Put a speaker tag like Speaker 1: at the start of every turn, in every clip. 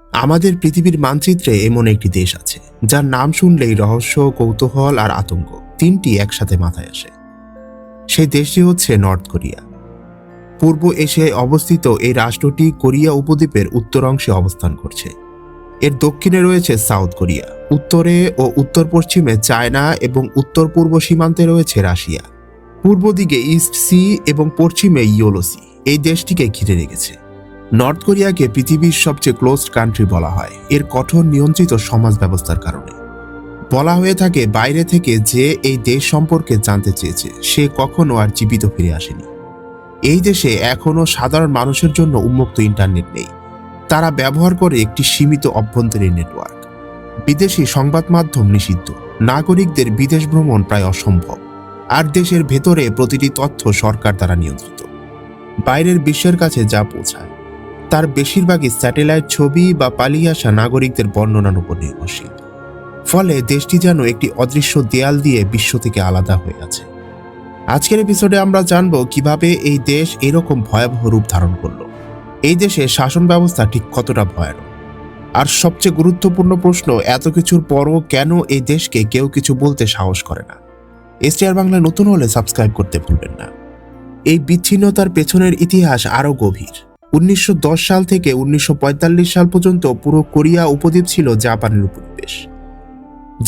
Speaker 1: আমাদের পৃথিবীর মানচিত্রে এমন একটি দেশ আছে যার নাম শুনলেই রহস্য, কৌতূহল আর আতঙ্ক তিনটি একসাথে মাথায় আসে। সেই দেশটি হচ্ছে নর্থ কোরিয়া। পূর্ব এশিয়ায় অবস্থিত এই রাষ্ট্রটি কোরিয়া উপদ্বীপের উত্তর অংশে অবস্থান করছে। এর দক্ষিণে রয়েছে সাউথ কোরিয়া, উত্তরে ও উত্তর পশ্চিমে চায়না এবং উত্তর পূর্ব সীমান্তে রয়েছে রাশিয়া। পূর্ব দিকে ইস্ট সি এবং পশ্চিমে ইয়োলো সি এই দেশটিকে ঘিরে রেখেছে। নর্থ কোরিয়াকে পৃথিবীর সবচেয়ে ক্লোজড কান্ট্রি বলা হয় এর কঠোর নিয়ন্ত্রিত সমাজ ব্যবস্থার কারণে। বলা হয়ে থাকে বাইরে থেকে যে এই দেশ সম্পর্কে জানতে চেয়েছে সে কখনো আর জীবিত ফিরে আসেনি। এই দেশে এখনো সাধারণ মানুষের জন্য উন্মুক্ত ইন্টারনেট নেই। তারা ব্যবহার করে একটি সীমিত অভ্যন্তরীণ নেটওয়ার্ক। বিদেশি সংবাদ মাধ্যম নিষিদ্ধ, নাগরিকদের বিদেশ ভ্রমণ প্রায় অসম্ভব, আর দেশের ভেতরে প্রতিটি তথ্য সরকার দ্বারা নিয়ন্ত্রিত। বাইরের বিশ্বের কাছে যা পৌঁছায় তার বেশিরভাগই স্যাটেলাইট ছবি বা পালিয়ে আসা নাগরিকদের বর্ণনার উপর নির্ভরশীল। ফলে দেশটি যেন একটি অদৃশ্য দেয়াল দিয়ে বিশ্ব থেকে আলাদা হয়ে আছে। আজকের এপিসোডে আমরা জানব কিভাবে এই দেশ এরকম ভয়াবহ রূপ ধারণ করলো, এই দেশে শাসন ব্যবস্থা ঠিক কতটা ভয়ানক, আর সবচেয়ে গুরুত্বপূর্ণ প্রশ্ন, এত কিছুর পরও কেন এই দেশকে কেউ কিছু বলতে সাহস করে না। এসটিআর বাংলায় নতুন হলে সাবস্ক্রাইব করতে ভুলবেন না। এই বিচ্ছিন্নতার পেছনের ইতিহাস আরও গভীর। 1910 সাল থেকে 1945 সাল পর্যন্ত পুরো কোরিয়া উপদ্বীপ ছিল জাপানের উপনিবেশ।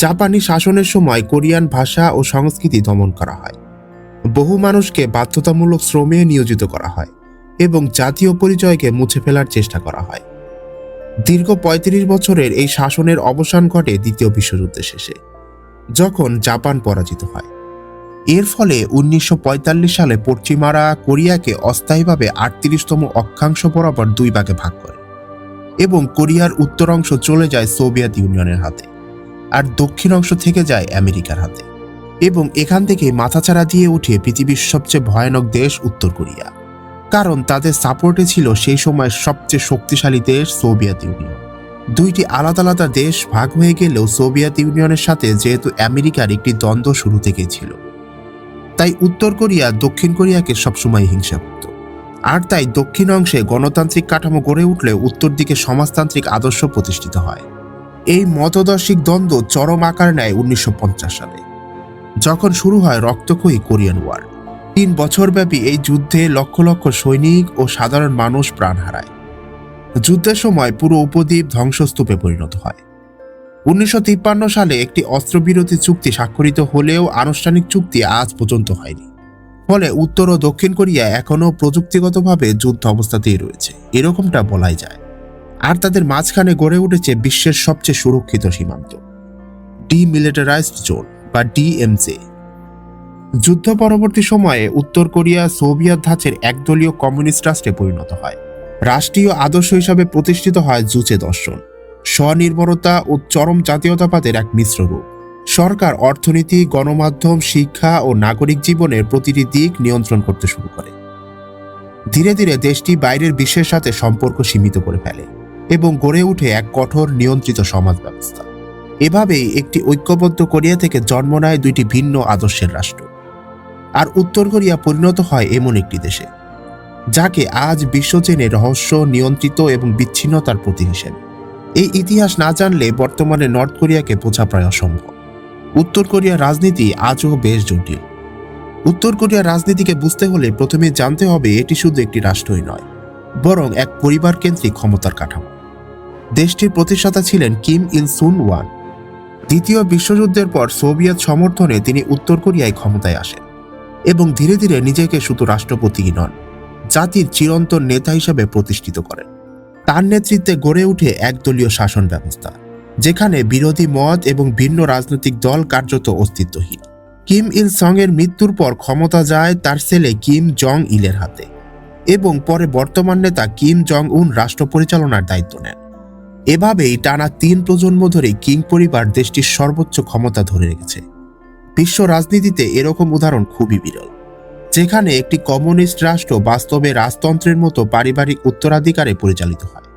Speaker 1: জাপানি শাসনের সময় কোরিয়ান ভাষা ও সংস্কৃতি দমন করা হয়। বহু মানুষকে বাধ্যতামূলক শ্রমে নিয়োজিত করা হয় এবং জাতীয় পরিচয়কে মুছে ফেলার চেষ্টা করা হয়। দীর্ঘ 35 বছরের এই শাসনের অবসান ঘটে দ্বিতীয় বিশ্বযুদ্ধের শেষে, যখন জাপান পরাজিত হয়। এর ফলে 1945 সালে পশ্চিমারা কোরিয়াকে অস্থায়ীভাবে 38তম অক্ষাংশ বরাবর দুই ভাগে ভাগ করে এবং কোরিয়ার উত্তর অংশ চলে যায় সোভিয়েত ইউনিয়নের হাতে, আর দক্ষিণ অংশ থেকে যায় আমেরিকার হাতে। এবং এখান থেকে মাথাচাড়া দিয়ে উঠে পৃথিবীর সবচেয়ে ভয়ানক দেশ উত্তর কোরিয়া, কারণ তাদের সাপোর্টে ছিল সেই সময়ের সবচেয়ে শক্তিশালী দেশ সোভিয়েত ইউনিয়ন। দুইটি আলাদা আলাদা দেশ ভাগ হয়ে গেলেও সোভিয়েত ইউনিয়নের সাথে যেহেতু আমেরিকার একটি দ্বন্দ্ব শুরু থেকেই ছিল, তাই উত্তর কোরিয়া দক্ষিণ কোরিয়াকে সবসময় হিংসা করত। আর তাই দক্ষিণ অংশে গণতান্ত্রিক কাঠামো গড়ে উঠলে উত্তর দিকে সমাজতান্ত্রিক আদর্শ প্রতিষ্ঠিত হয়। এই মতদর্শিক দ্বন্দ্ব চরম আকার নেয় 1950 সালে, যখন শুরু হয় রক্তক্ষয়ী কোরিয়ান ওয়ার। 3 বছরব্যাপী এই যুদ্ধে লক্ষ লক্ষ সৈনিক ও সাধারণ মানুষ প্রাণ হারায়। যুদ্ধের সময় পুরো উপদ্বীপ ধ্বংসস্তূপে পরিণত হয়। 1953 সালে একটি অস্ত্রবিরতি চুক্তি স্বাক্ষরিত হলেও আনুষ্ঠানিক চুক্তি আজ পর্যন্ত হয়নি। ফলে উত্তর ও দক্ষিণ কোরিয়া এখনও প্রযুক্তিগতভাবে যুদ্ধ অবস্থাতেই রয়েছে, এরকমটা বলাই যায়। আর তাদের মাঝখানে গড়ে উঠেছে বিশ্বের সবচেয়ে সুরক্ষিত সীমান্ত, ডিমিলিটারাইজড জোন বা ডিএমজে। যুদ্ধ পরবর্তী সময়ে উত্তর কোরিয়া সোভিয়েত ধাঁচের একদলীয় কমিউনিস্ট রাষ্ট্রে পরিণত হয়। রাষ্ট্রীয় আদর্শ হিসাবে প্রতিষ্ঠিত হয় জুচে দর্শন, স্বনির্ভরতা ও চরম জাতীয়তাবাদের এক মিশ্র রূপ। সরকার অর্থনীতি, গণমাধ্যম, শিক্ষা ও নাগরিক জীবনের প্রতিটি দিক নিয়ন্ত্রণ করতে শুরু করে। ধীরে ধীরে দেশটি বাইরের বিশ্বের সাথে সম্পর্ক সীমিত করে ফেলে এবং গড়ে ওঠে এক কঠোর নিয়ন্ত্রিত সমাজ ব্যবস্থা। এভাবেই একটি ঐক্যবদ্ধ কোরিয়া থেকে জন্ম নেয় দুইটি ভিন্ন আদর্শের রাষ্ট্র। আর উত্তর কোরিয়া পরিণত হয় এমন একটি দেশে যাকে আজ বিশ্ব চেনে রহস্য, নিয়ন্ত্রিত এবং বিচ্ছিন্নতার প্রতীক হিসেবে। এই ইতিহাস না জানলে বর্তমানে নর্থ কোরিয়াকে বোঝা প্রায় অসম্ভব। উত্তর কোরিয়ার রাজনীতি আজও বেশ জটিল। উত্তর কোরিয়ার রাজনীতিকে বুঝতে হলে প্রথমে জানতে হবে এটি শুধু একটি রাষ্ট্রই নয়, বরং এক পরিবার কেন্দ্রিক ক্ষমতার কাঠামো। দেশটির প্রতিষ্ঠাতা ছিলেন কিম ইল সুন ওয়ান। দ্বিতীয় বিশ্বযুদ্ধের পর সোভিয়েত সমর্থনে তিনি উত্তর কোরিয়ায় ক্ষমতায় আসেন এবং ধীরে ধীরে নিজেকে শুধু রাষ্ট্রপতিই নন, জাতির চিরন্তন নেতা হিসেবে প্রতিষ্ঠিত করেন। তার নেতৃত্বে গড়ে ওঠে একদলীয় শাসন ব্যবস্থা, যেখানে বিরোধী মত এবং ভিন্ন রাজনৈতিক দল কার্যত অস্তিত্বহীন। কিম ইল সং এর মৃত্যুর পর ক্ষমতা যায় তার ছেলে কিম জং ইলের হাতে এবং পরে বর্তমান নেতা কিম জং উন রাষ্ট্র পরিচালনার দায়িত্ব নেন। এভাবেই টানা 3 প্রজন্ম ধরে কিং পরিবার দেশটির সর্বোচ্চ ক্ষমতা ধরে রেখেছে। বিশ্ব রাজনীতিতে এরকম উদাহরণ খুবই বিরল, যেখানে একটি কমিউনিস্ট রাষ্ট্র বাস্তবে রাজতন্ত্রের মতো পারিবারিক উত্তরাধিকারে পরিচালিত হয়।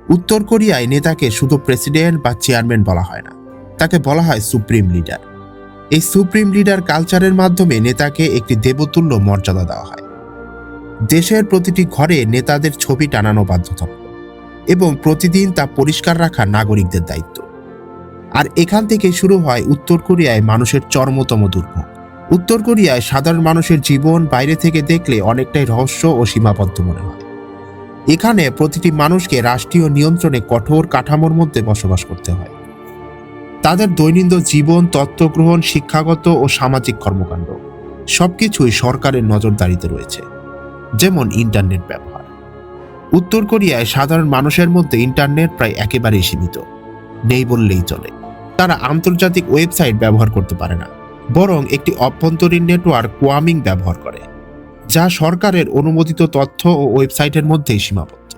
Speaker 1: উত্তর কোরিয়ায় নেতাকে শুধু প্রেসিডেন্ট বা চেয়ারম্যান বলা হয় না, তাকে বলা হয় সুপ্রিম লিডার। এই সুপ্রিম লিডার কালচারের মাধ্যমে নেতাকে একটি দেবতুল্য মর্যাদা দেওয়া হয়। দেশের প্রতিটি ঘরে নেতাদের ছবি টানানো বাধ্যতামূলক। এবং প্রতিদিন তা পরিষ্কার রাখা নাগরিকদের দায়িত্ব। আর এখান থেকে শুরু হয় উত্তর কোরিয়ায় মানুষের চরমতম দুর্ভোগ। উত্তর কোরিয়ায় সাধারণ মানুষের জীবন বাইরে থেকে দেখলে অনেকটাই রহস্য ও সীমাবদ্ধ মনে হয়। এখানে প্রতিটি মানুষকে রাষ্ট্রীয় নিয়ন্ত্রণে কঠোর কাঠামোর মধ্যে বসবাস করতে হয়। তাদের দৈনন্দিন জীবন, তথ্য গ্রহণ, শিক্ষাগত ও সামাজিক কর্মকাণ্ড সবকিছুই সরকারের নজরদারিতে রয়েছে। যেমন ইন্টারনেট ব্যবহার। উত্তর কোরিয়ায় সাধারণ মানুষের মধ্যে ইন্টারনেট প্রায় একেবারেই সীমিত, নেই বললেই চলে। তারা আন্তর্জাতিক ওয়েবসাইট ব্যবহার করতে পারে না, বরং একটি অভ্যন্তরীণ নেটওয়ার্ক কোয়ামিং ব্যবহার করে, যা সরকারের অনুমোদিত তথ্য ও ওয়েবসাইটের মধ্যেই সীমাবদ্ধ।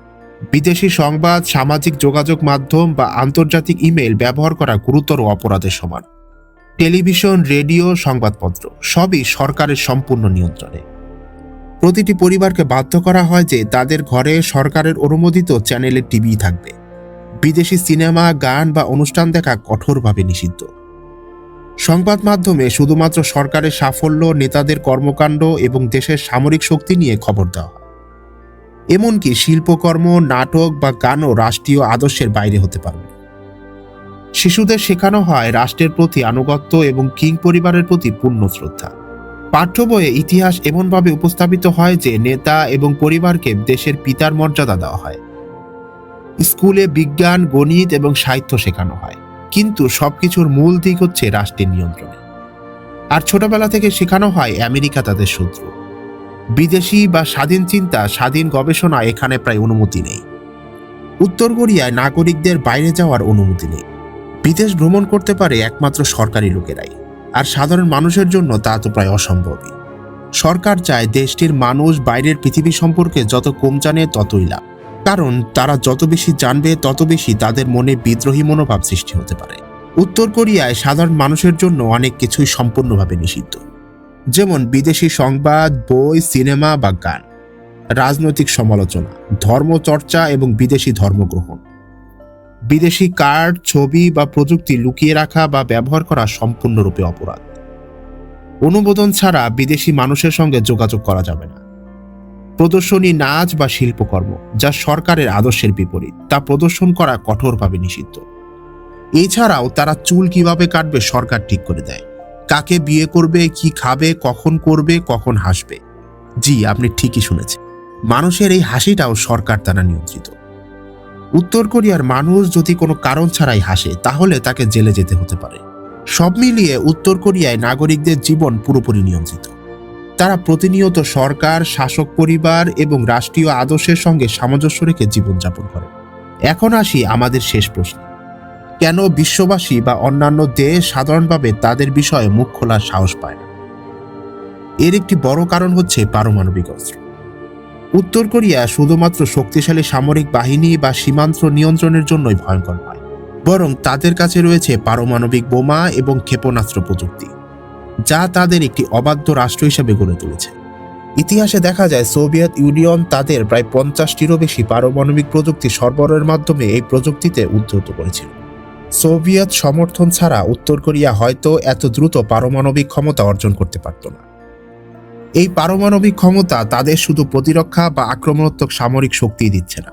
Speaker 1: বিদেশি সংবাদ, সামাজিক যোগাযোগ মাধ্যম বা আন্তর্জাতিক ইমেল ব্যবহার করা গুরুতর অপরাধের সমান। টেলিভিশন, রেডিও, সংবাদপত্র সবই সরকারের সম্পূর্ণ নিয়ন্ত্রণে। প্রতিটি পরিবারকে বাধ্য করা হয় যে তাদের ঘরে সরকারের অনুমোদিত চ্যানেলের টিভি থাকবে। বিদেশি সিনেমা, গান বা অনুষ্ঠান দেখা কঠোরভাবে নিষিদ্ধ। সংবাদ মাধ্যমে শুধুমাত্র সরকারের সাফল্য, নেতাদের কর্মকাণ্ড এবং দেশের সামরিক শক্তি নিয়ে খবর দেওয়া হয়। এমনকি শিল্পকর্ম, নাটক বা গানও রাষ্ট্রীয় আদর্শের বাইরে হতে পারবে। শিশুদের শেখানো হয় রাষ্ট্রের প্রতি আনুগত্য এবং কিং পরিবারের প্রতি পূর্ণ শ্রদ্ধা। পাঠ্য বইয়ে ইতিহাস এমনভাবে উপস্থাপিত হয় যে নেতা এবং পরিবারকে দেশের পিতার মর্যাদা দেওয়া হয়। স্কুলে বিজ্ঞান, গণিত এবং সাহিত্য শেখানো হয়, কিন্তু সবকিছুর মূল দিক হচ্ছে রাষ্ট্রের নিয়ন্ত্রণে। আর ছোটবেলা থেকে শেখানো হয় আমেরিকা তাদের শত্রু। বিদেশি বা স্বাধীন চিন্তা, স্বাধীন গবেষণা এখানে প্রায় অনুমতি নেই। উত্তর কোরিয়ায় নাগরিকদের বাইরে যাওয়ার অনুমতি নেই। বিদেশ ভ্রমণ করতে পারে একমাত্র সরকারি লোকেরাই, আর সাধারণ মানুষের জন্য তা তো প্রায় অসম্ভবই। সরকার চায় দেশটির মানুষ বাইরের পৃথিবী সম্পর্কে যত কম জানে ততই লাভ, কারণ তারা যত বেশি জানবে তত বেশি তাদের মনে বিদ্রোহী মনোভাব সৃষ্টি হতে পারে। উত্তর কোরিয়ায় সাধারণ মানুষের জন্য অনেক কিছুই সম্পূর্ণভাবে নিষিদ্ধ, যেমন বিদেশি সংবাদ, বই, সিনেমা বা গান, রাজনৈতিক সমালোচনা, ধর্মচর্চা এবং বিদেশি ধর্মগ্রহণ। বিদেশি কার্ড, ছবি বা প্রযুক্তি লুকিয়ে রাখা বা ব্যবহার করা সম্পূর্ণরূপে অপরাধ। অনুমোদন ছাড়া বিদেশি মানুষের সঙ্গে যোগাযোগ করা যাবে না। প্রদর্শনী, নাচ বা শিল্পকর্ম যা সরকারের আদর্শের বিপরীত, তা প্রদর্শন করা কঠোরভাবে নিষিদ্ধ। এছাড়াও তারা চুল কিভাবে কাটবে সরকার ঠিক করে দেয়, কাকে বিয়ে করবে, কি খাবে, কখন করবে, কখন হাসবে। জি, আপনি ঠিকই শুনেছেন, মানুষের এই হাসিটাও সরকার দ্বারা নিয়ন্ত্রিত। উত্তর কোরিয়ার মানুষ যদি কোনো কারণ ছাড়াই হাসে তাহলে তাকে জেলে যেতে হতে পারে। সব মিলিয়ে উত্তর কোরিয়ায় নাগরিকদের জীবন পুরোপুরি নিয়ন্ত্রিত। তারা প্রতিনিয়ত সরকার, শাসক পরিবার এবং রাষ্ট্রীয় আদর্শের সঙ্গে সামঞ্জস্য রেখে জীবনযাপন করে। এখন আসি আমাদের শেষ প্রশ্ন, কেন বিশ্ববাসী বা অন্যান্য দেশ সাধারণভাবে তাদের বিষয়ে মুখ খোলার সাহস পায় না? এর একটি বড় কারণ হচ্ছে পারমাণবিক অস্ত্র। উত্তর কোরিয়া শুধুমাত্র শক্তিশালী সামরিক বাহিনী বা সীমান্ত নিয়ন্ত্রণের জন্যই ভয়ঙ্কর নয়, বরং তাদের কাছে রয়েছে পারমাণবিক বোমা এবং ক্ষেপণাস্ত্র প্রযুক্তি, যা তাদের একটি অবাধ্য রাষ্ট্র হিসেবে গড়ে তুলেছে। ইতিহাসে দেখা যায় সোভিয়েত ইউনিয়ন তাদের প্রায় 50টিরও বেশি পারমাণবিক প্রযুক্তি সরবরাহের মাধ্যমে এই প্রযুক্তিতে উদ্ধৃত করেছিল। সোভিয়েত সমর্থন ছাড়া উত্তর কোরিয়া হয়তো এত দ্রুত পারমাণবিক ক্ষমতা অর্জন করতে পারত না। এই পারমাণবিক ক্ষমতা তাদের শুধু প্রতিরক্ষা বা আক্রমণাত্মক সামরিক শক্তি দিচ্ছে না,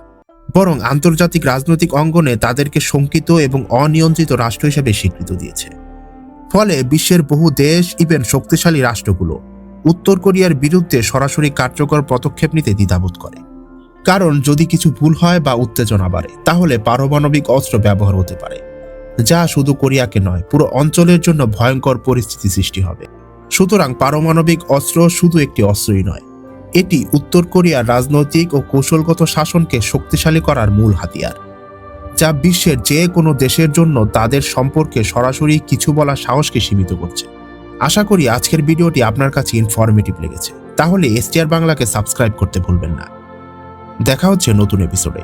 Speaker 1: বরং আন্তর্জাতিক রাজনৈতিক অঙ্গনে তাদেরকে শঙ্কিত এবং অনিয়ন্ত্রিত রাষ্ট্র হিসেবে স্বীকৃতি দিয়েছে। ফলে বিশ্বের বহু দেশ, ইভেন শক্তিশালী রাষ্ট্রগুলো উত্তর কোরিয়ার বিরুদ্ধে সরাসরি কার্যকর পদক্ষেপ নিতে দ্বিধাবোধ করে। কারণ যদি কিছু ভুল হয় বা উত্তেজনা বাড়ে, তাহলে পারমাণবিক অস্ত্র ব্যবহার হতে পারে, যা শুধু কোরিয়াকে নয়, পুরো অঞ্চলের জন্য ভয়ঙ্কর পরিস্থিতি সৃষ্টি হবে। সুতরাং পারমাণবিক অস্ত্র শুধু একটি অস্ত্রই নয়, এটি উত্তর কোরিয়ার রাজনৈতিক ও কৌশলগত শাসনকে শক্তিশালী করার মূল হাতিয়ার, যা বিশ্বের যে কোনো দেশের জন্য তাদের সম্পর্কে সরাসরি কিছু বলার সাহসকে সীমিত করছে। আশা করি আজকের ভিডিওটি আপনার কাছে ইনফরমেটিভ লেগেছে। তাহলে এসটিআর বাংলাকে সাবস্ক্রাইব করতে ভুলবেন না। দেখা হচ্ছে নতুন এপিসোডে।